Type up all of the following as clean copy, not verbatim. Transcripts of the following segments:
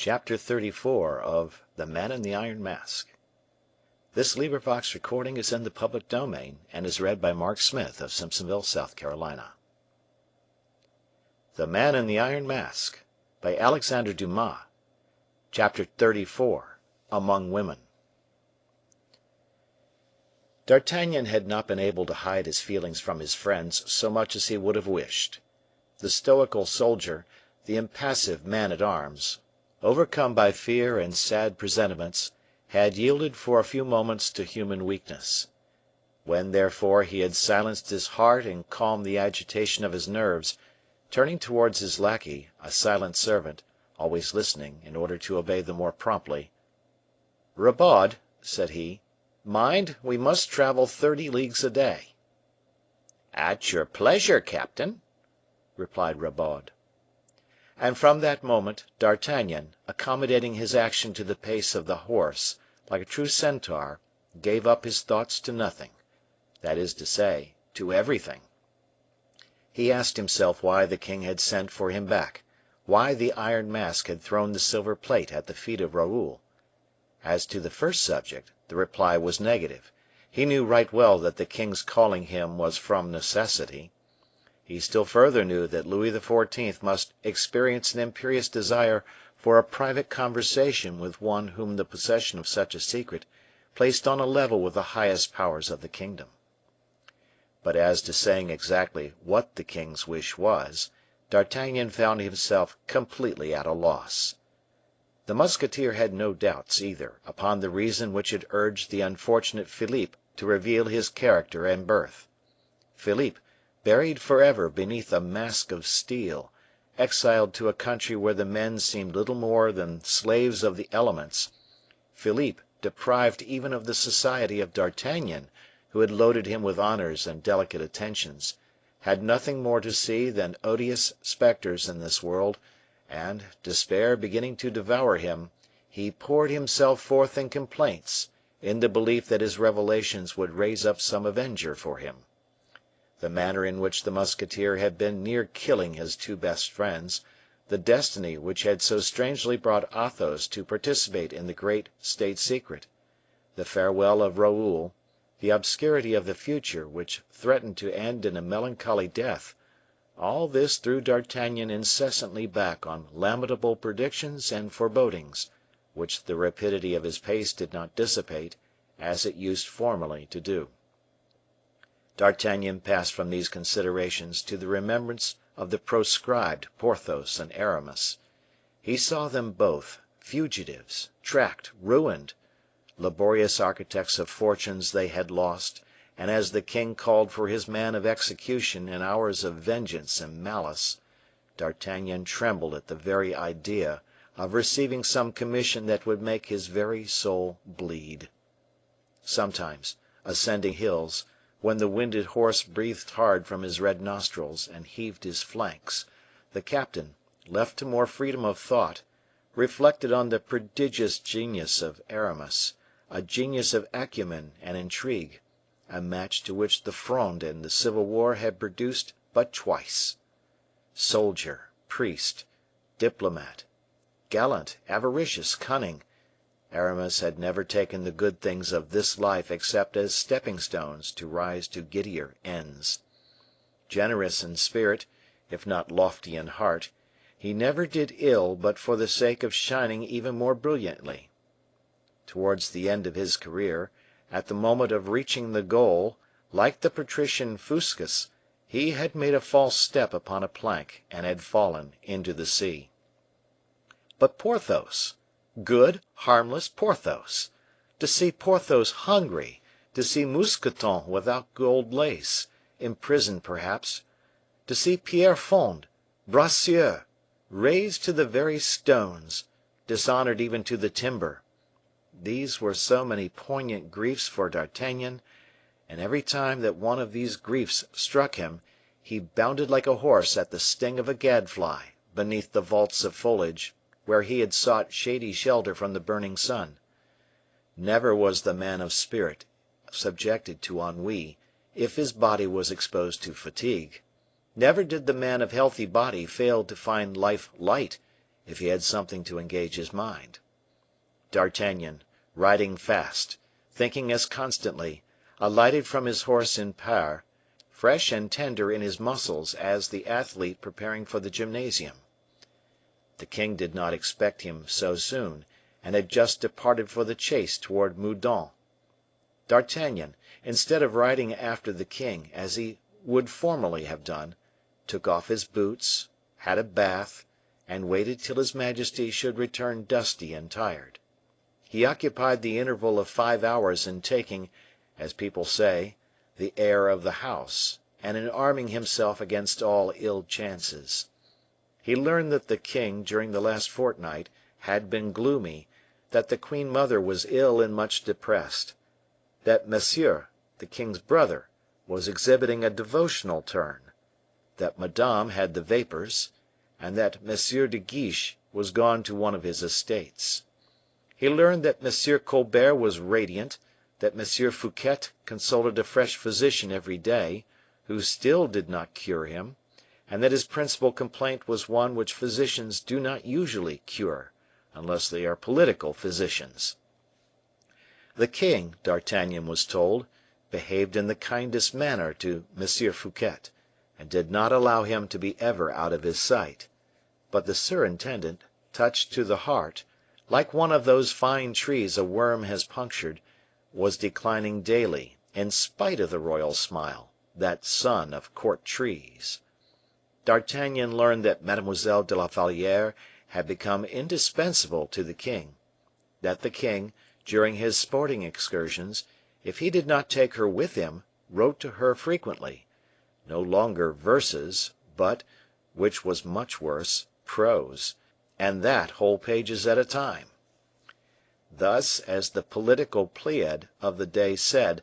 Chapter 34 of The Man in the Iron Mask. This recording is in the public domain and is read by Mark Smith of Simpsonville, South Carolina. The Man in the Iron Mask by Alexandre Dumas. Chapter 34 Among Women. D'Artagnan had not been able to hide his feelings from his friends so much as he would have wished. The stoical soldier, the impassive man-at-arms, overcome by fear and sad presentiments, had yielded for a few moments to human weakness. When, therefore, he had silenced his heart and calmed the agitation of his nerves, turning towards his lackey, a silent servant, always listening in order to obey the more promptly, "Rabaud," said he, "mind, we must travel 30 leagues a day." "At your pleasure, captain," replied Rabaud. And from that moment, D'Artagnan, accommodating his action to the pace of the horse, like a true centaur, gave up his thoughts to nothing, that is to say, to everything. He asked himself why the king had sent for him back, why the Iron Mask had thrown the silver plate at the feet of Raoul. As to the first subject, the reply was negative. He knew right well that the king's calling him was from necessity. He still further knew that Louis XIV must experience an imperious desire for a private conversation with one whom the possession of such a secret placed on a level with the highest powers of the kingdom. But as to saying exactly what the king's wish was, D'Artagnan found himself completely at a loss. The musketeer had no doubts, either, upon the reason which had urged the unfortunate Philippe to reveal his character and birth. Philippe, buried forever beneath a mask of steel, exiled to a country where the men seemed little more than slaves of the elements, Philippe, deprived even of the society of D'Artagnan, who had loaded him with honors and delicate attentions, had nothing more to see than odious specters in this world, and, despair beginning to devour him, he poured himself forth in complaints, in the belief that his revelations would raise up some avenger for him. The manner in which the musketeer had been near killing his two best friends, the destiny which had so strangely brought Athos to participate in the great state secret, the farewell of Raoul, the obscurity of the future which threatened to end in a melancholy death, all this threw D'Artagnan incessantly back on lamentable predictions and forebodings, which the rapidity of his pace did not dissipate, as it used formerly to do. D'Artagnan passed from these considerations to the remembrance of the proscribed Porthos and Aramis. He saw them both, fugitives, tracked, ruined, laborious architects of fortunes they had lost, and as the king called for his man of execution in hours of vengeance and malice, D'Artagnan trembled at the very idea of receiving some commission that would make his very soul bleed. Sometimes, ascending hills, when the winded horse breathed hard from his red nostrils and heaved his flanks, the captain, left to more freedom of thought, reflected on the prodigious genius of Aramis, a genius of acumen and intrigue, a match to which the Fronde and the Civil War had produced but twice. Soldier, priest, diplomat, gallant, avaricious, cunning, Aramis had never taken the good things of this life except as stepping-stones to rise to giddier ends. Generous in spirit, if not lofty in heart, he never did ill but for the sake of shining even more brilliantly. Towards the end of his career, at the moment of reaching the goal, like the patrician Fuscus, he had made a false step upon a plank and had fallen into the sea. But Porthos! Good, harmless Porthos! To see Porthos hungry, to see Mousqueton without gold lace, imprisoned perhaps, to see Pierrefonds, Bracieux, razed to the very stones, dishonored even to the timber, these were so many poignant griefs for D'Artagnan, and every time that one of these griefs struck him, he bounded like a horse at the sting of a gadfly beneath the vaults of foliage where he had sought shady shelter from the burning sun. Never was the man of spirit subjected to ennui, if his body was exposed to fatigue. Never did the man of healthy body fail to find life light, if he had something to engage his mind. D'Artagnan, riding fast, thinking as constantly, alighted from his horse in pere, fresh and tender in his muscles as the athlete preparing for the gymnasium. The king did not expect him so soon, and had just departed for the chase toward Meudon. D'Artagnan, instead of riding after the king, as he would formerly have done, took off his boots, had a bath, and waited till his majesty should return dusty and tired. He occupied the interval of 5 hours in taking, as people say, the air of the house, and in arming himself against all ill chances. He learned that the king, during the last fortnight, had been gloomy, that the queen mother was ill and much depressed, that Monsieur, the king's brother, was exhibiting a devotional turn, that Madame had the vapors, and that M. de Guiche was gone to one of his estates. He learned that M. Colbert was radiant, that M. Fouquet consulted a fresh physician every day, who still did not cure him, and that his principal complaint was one which physicians do not usually cure, unless they are political physicians. The king, D'Artagnan was told, behaved in the kindest manner to M. Fouquet, and did not allow him to be ever out of his sight; but the surintendant, touched to the heart, like one of those fine trees a worm has punctured, was declining daily, in spite of the royal smile, that sun of court trees. D'Artagnan learned that Mademoiselle de la Valliere had become indispensable to the king; that the king, during his sporting excursions, if he did not take her with him, wrote to her frequently, no longer verses, but, which was much worse, prose, and that whole pages at a time. Thus, as the political Pleiad of the day said,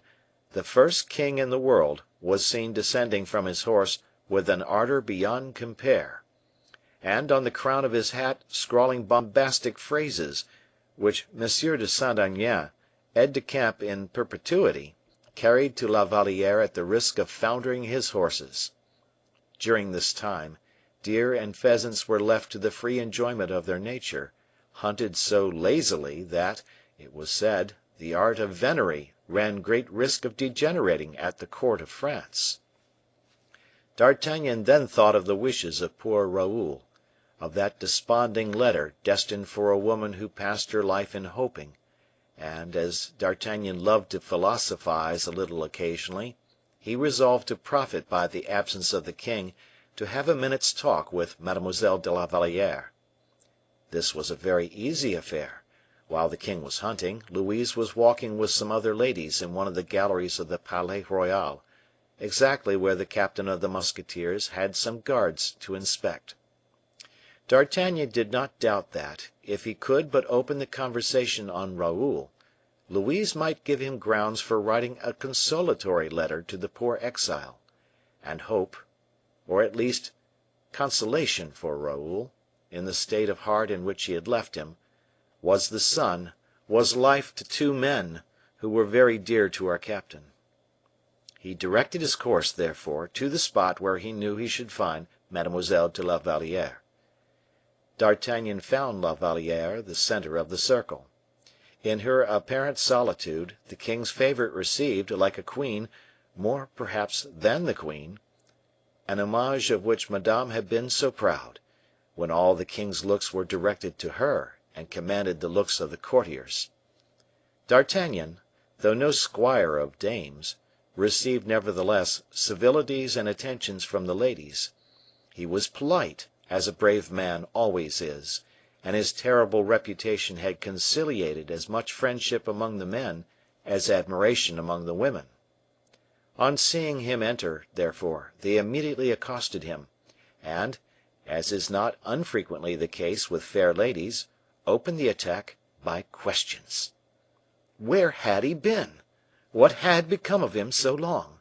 the first king in the world was seen descending from his horse with an ardor beyond compare, and on the crown of his hat scrawling bombastic phrases, which M. de Saint Aignan, aide de camp in perpetuity, carried to La Valliere at the risk of foundering his horses. During this time, deer and pheasants were left to the free enjoyment of their nature, hunted so lazily that, it was said, the art of venery ran great risk of degenerating at the court of France. D'Artagnan then thought of the wishes of poor Raoul, of that desponding letter destined for a woman who passed her life in hoping, and, as D'Artagnan loved to philosophize a little occasionally, he resolved to profit by the absence of the king to have a minute's talk with Mademoiselle de la Valliere. This was a very easy affair. While the king was hunting, Louise was walking with some other ladies in one of the galleries of the Palais Royal, exactly where the captain of the musketeers had some guards to inspect. D'Artagnan did not doubt that, if he could but open the conversation on Raoul, Louise might give him grounds for writing a consolatory letter to the poor exile, and hope, or at least consolation for Raoul, in the state of heart in which he had left him, was the sun, was life to two men who were very dear to our captain. He directed his course, therefore, to the spot where he knew he should find Mademoiselle de la Valliere. D'Artagnan found La Valliere the center of the circle. In her apparent solitude, the king's favorite received, like a queen, more perhaps than the queen, an homage of which Madame had been so proud, when all the king's looks were directed to her and commanded the looks of the courtiers. D'Artagnan, though no squire of dames, received nevertheless civilities and attentions from the ladies. He was polite, as a brave man always is, and his terrible reputation had conciliated as much friendship among the men as admiration among the women. On seeing him enter, therefore, they immediately accosted him, and, as is not unfrequently the case with fair ladies, opened the attack by questions. Where had he been? What had become of him so long?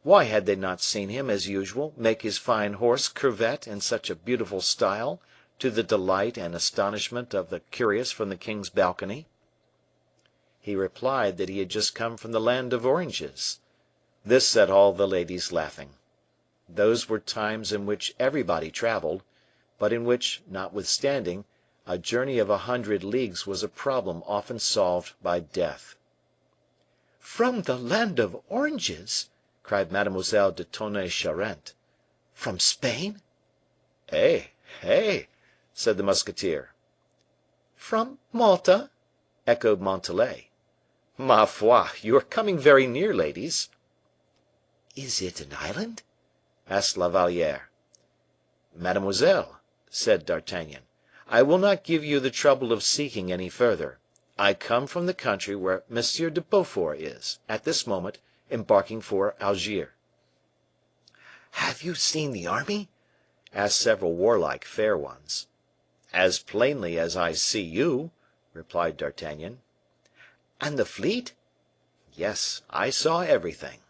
Why had they not seen him, as usual, make his fine horse curvet in such a beautiful style, to the delight and astonishment of the curious from the king's balcony? He replied that he had just come from the land of oranges. This set all the ladies laughing. Those were times in which everybody traveled, but in which, notwithstanding, A journey of 100 leagues was a problem often solved by death. "From the land of oranges!" cried Mademoiselle de Tonnay Charente. "From Spain?" "Eh! eh!" said the musketeer. "From Malta?" echoed Montalais. "Ma foi! you are coming very near, ladies." "Is it an island?" asked La Valliere. "Mademoiselle," said D'Artagnan, "I will not give you the trouble of seeking any further. I come from the country where M. de Beaufort is, at this moment, embarking for Algiers." "Have you seen the army?" asked several warlike fair ones. "As plainly as I see you," replied D'Artagnan. "And the fleet?" "Yes, I saw everything."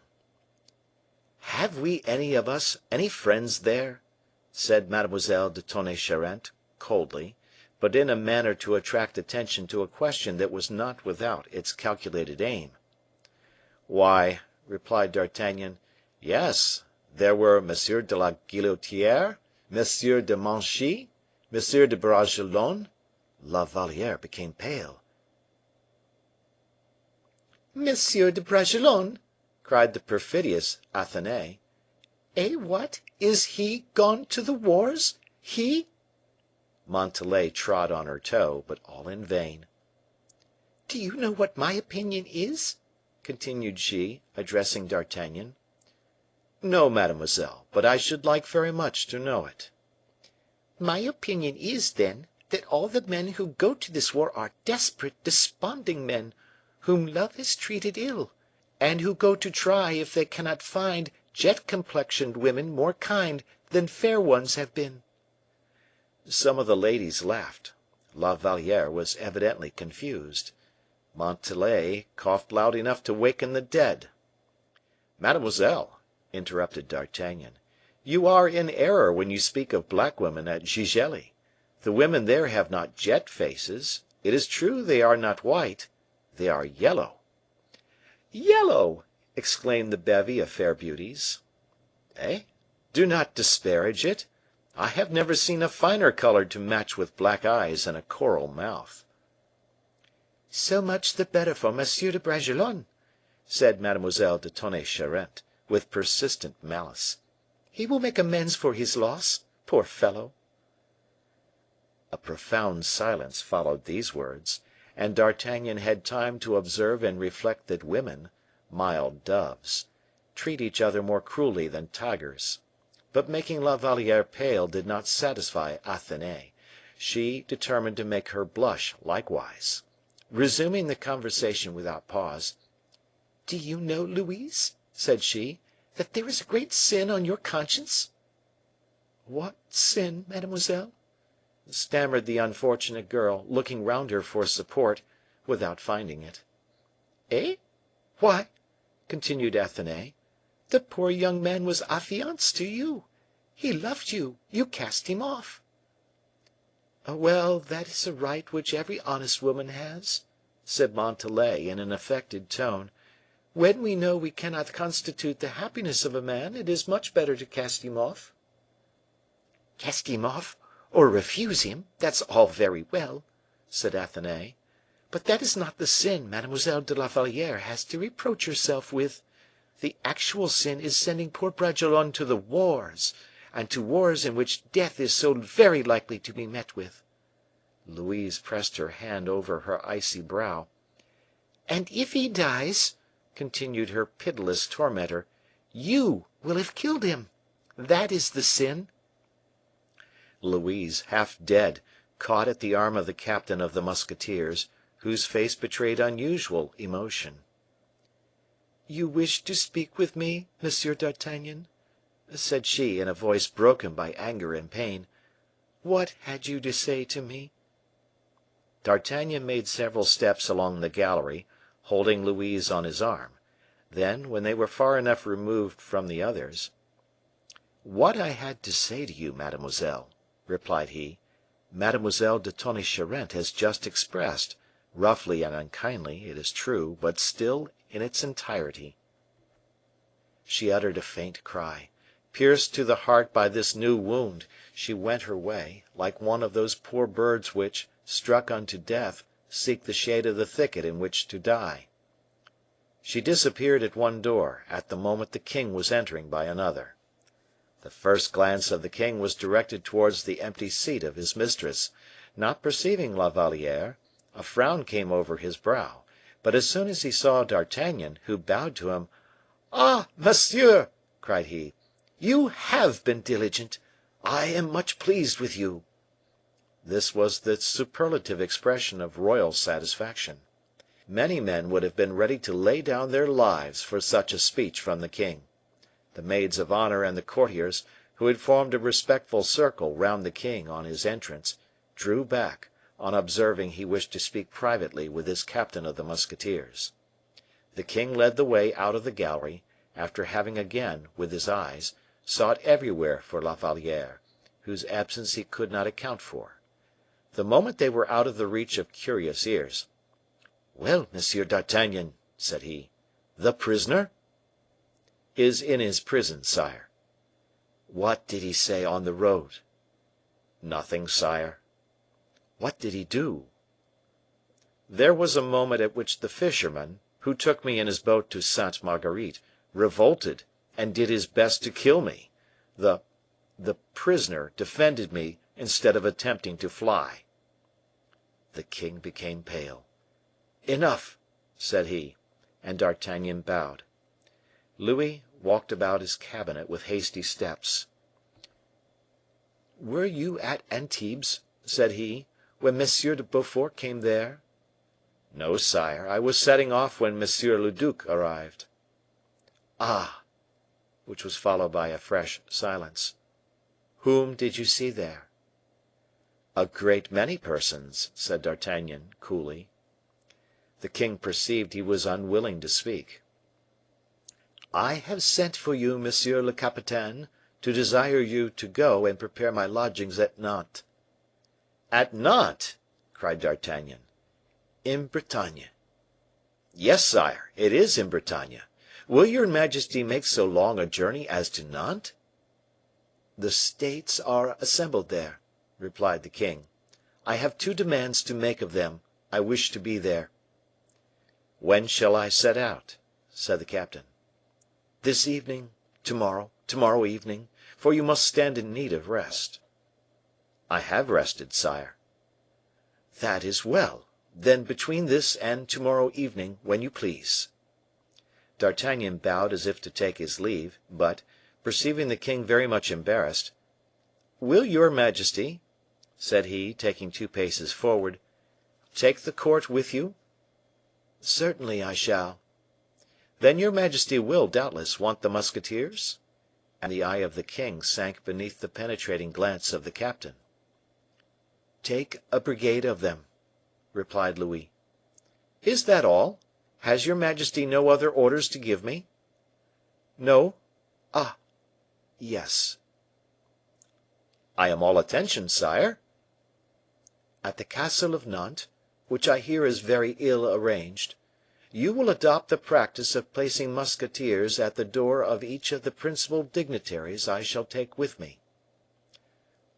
"Have we any of us any friends there?" said Mademoiselle de Tonnay Charente, coldly, but in a manner to attract attention to a question that was not without its calculated aim. "Why," replied D'Artagnan, "yes, there were M. de la Guillotiere, M. de Manchy, M. de Bragelonne." La Valliere became pale. "Monsieur de Bragelonne!" cried the perfidious Athenais. "Eh, what? Is he gone to the wars? He?" Montalais trod on her toe, but all in vain. "Do you know what my opinion is?" continued she, addressing D'Artagnan. "No, mademoiselle, but I should like very much to know it." "My opinion is, then, that all the men who go to this war are desperate, desponding men, whom love has treated ill, and who go to try if they cannot find jet complexioned women more kind than fair ones have been." Some of the ladies laughed. La Valliere was evidently confused. Montalais coughed loud enough to waken the dead. "Mademoiselle," interrupted D'Artagnan, "you are in error when you speak of black women at Gigelli. The women there have not jet faces; it is true they are not white, they are yellow." "Yellow!" exclaimed the bevy of fair beauties. "Eh! do not disparage it. I have never seen a finer color to match with black eyes and a coral mouth." "So much the better for Monsieur de Bragelonne," said Mademoiselle de Tonnay Charente, with persistent malice. "He will make amends for his loss, poor fellow." A profound silence followed these words, and D'Artagnan had time to observe and reflect that women, mild doves, treat each other more cruelly than tigers. But making La Valliere pale did not satisfy Athenais; she determined to make her blush likewise. Resuming the conversation without pause, "Do you know, Louise," said she, "that there is a great sin on your conscience?" "What sin, mademoiselle?" stammered the unfortunate girl, looking round her for support, without finding it. "Eh? Why," continued Athenais, "the poor young man was affianced to you. He loved you; you cast him off." "Well, that is a right which every honest woman has," said Montalais, in an affected tone. "When we know we cannot constitute the happiness of a man, it is much better to cast him off." "Cast him off, or refuse him, that's all very well," said Athenais; "but that is not the sin Mademoiselle de la Valliere has to reproach herself with. The actual sin is sending poor Bragelonne to the wars, and to wars in which death is so very likely to be met with." Louise pressed her hand over her icy brow. "And if he dies," continued her pitiless tormentor, "you will have killed him. That is the sin." Louise, half dead, caught at the arm of the captain of the musketeers, whose face betrayed unusual emotion. "You wished to speak with me, Monsieur d'Artagnan?" said she, in a voice broken by anger and pain. "What had you to say to me?" D'Artagnan made several steps along the gallery, holding Louise on his arm. Then, when they were far enough removed from the others, "What I had to say to you, mademoiselle," replied he, "Mademoiselle de Tonnay Charente has just expressed, roughly and unkindly, it is true, but still in its entirety." She uttered a faint cry, Pierced to the heart by this new wound, she went her way, like one of those poor birds which, struck unto death, seek the shade of the thicket in which to die. She disappeared at one door, at the moment the king was entering by another. The first glance of the king was directed towards the empty seat of his mistress. Not perceiving La Valliere, a frown came over his brow, but as soon as he saw D'Artagnan, who bowed to him, "Ah, monsieur!" cried he, "you have been diligent. I am much pleased with you." This was the superlative expression of royal satisfaction. Many men would have been ready to lay down their lives for such a speech from the king. The maids of honor and the courtiers, who had formed a respectful circle round the king on his entrance, drew back, on observing he wished to speak privately with his captain of the musketeers. The king led the way out of the gallery, after having again, with his eyes, sought everywhere for La Valliere, whose absence he could not account for. The moment they were out of the reach of curious ears, "Well, Monsieur d'Artagnan," said he, "the prisoner?" "Is in his prison, sire." "What did he say on the road?" "Nothing, sire." "What did he do?" "There was a moment at which the fisherman, who took me in his boat to Sainte Marguerite, revolted, and did his best to kill me. The prisoner defended me instead of attempting to fly." The king became pale. "Enough," said he, and D'Artagnan bowed. Louis walked about his cabinet with hasty steps. "Were you at Antibes," said he, "when M. de Beaufort came there?" "No, sire, I was setting off when M. le duc arrived." "Ah!" which was followed by a fresh silence. "Whom did you see there?" "A great many persons," said D'Artagnan, coolly. The king perceived he was unwilling to speak. "I have sent for you, monsieur le capitaine, to desire you to go and prepare my lodgings at Nantes." "At Nantes!" cried D'Artagnan. "In Bretagne." "Yes, sire, it is in Bretagne. Will your majesty make so long a journey as to Nantes?" "The states are assembled there," replied the king. "I have two demands to make of them. I wish to be there." "When shall I set out?" said the captain. "This evening, tomorrow evening, for you must stand in need of rest." "I have rested, sire." "That is well. Then between this and tomorrow evening, when you please." D'Artagnan bowed as if to take his leave, but, perceiving the king very much embarrassed, "Will your majesty," said he, taking 2 paces forward, "take the court with you?" "Certainly I shall." "Then your majesty will, doubtless, want the musketeers?" And the eye of the king sank beneath the penetrating glance of the captain. "Take a brigade of them," replied Louis. "Is that all? Has your majesty no other orders to give me?" "No. Ah! yes." "I am all attention, sire." "At the castle of Nantes, which I hear is very ill arranged, you will adopt the practice of placing musketeers at the door of each of the principal dignitaries I shall take with me."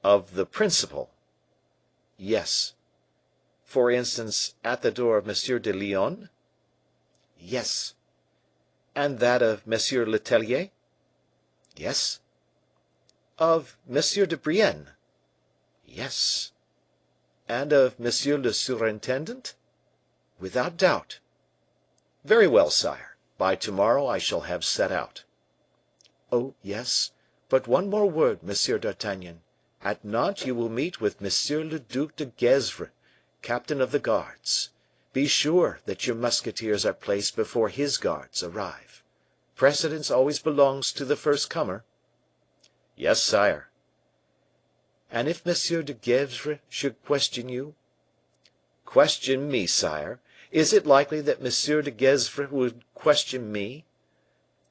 "Of the principal?" "Yes." "For instance, at the door of M. de Lyonne?" "Yes." "And that of M. Letellier?" "Yes." "Of M. de Brienne?" "Yes." "And of M. le surintendant?" "Without doubt." "Very well, sire. By tomorrow I shall have set out." "Oh, yes; but one more word, Monsieur d'Artagnan. At Nantes you will meet with M. le Duc de Gesvres, captain of the guards. Be sure that your musketeers are placed before his guards arrive. Precedence always belongs to the first comer." "Yes, sire." "And if M. de Gesvres should question you?" "Question me, sire! Is it likely that M. de Gesvres would question me?"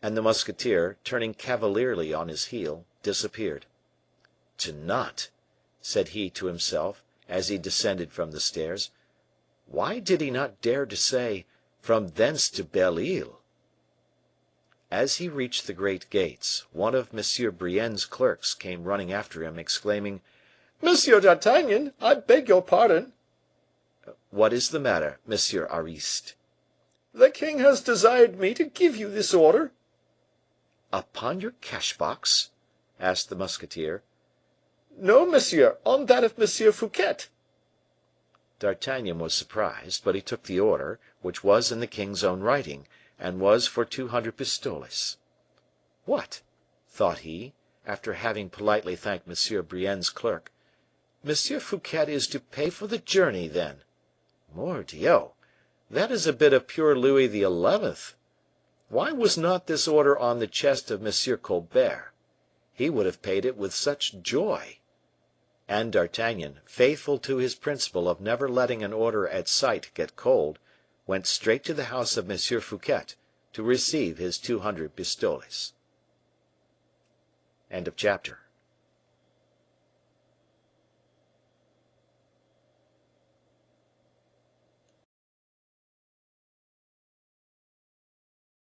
And the musketeer, turning cavalierly on his heel, disappeared. "To Nantes!" said he to himself, as he descended from the stairs. "Why did he not dare to say, from thence to Belle Isle?" As he reached the great gates, one of M. Brienne's clerks came running after him, exclaiming, "Monsieur d'Artagnan, I beg your pardon." "What is the matter, Monsieur Ariste?" "The king has desired me to give you this order." "Upon your cash box?" asked the musketeer. "No, monsieur, on that of Monsieur Fouquet." D'Artagnan was surprised, but he took the order, which was in the king's own writing, and was for 200 pistoles. What! thought he, after having politely thanked M. Brienne's clerk, M. Fouquet is to pay for the journey, then? Mordioux! That is a bit of pure Louis XI. Why was not this order on the chest of M. Colbert? He would have paid it with such joy. And D'Artagnan, faithful to his principle of never letting an order at sight get cold, went straight to the house of M. Fouquet to receive his 200 pistoles. Chapter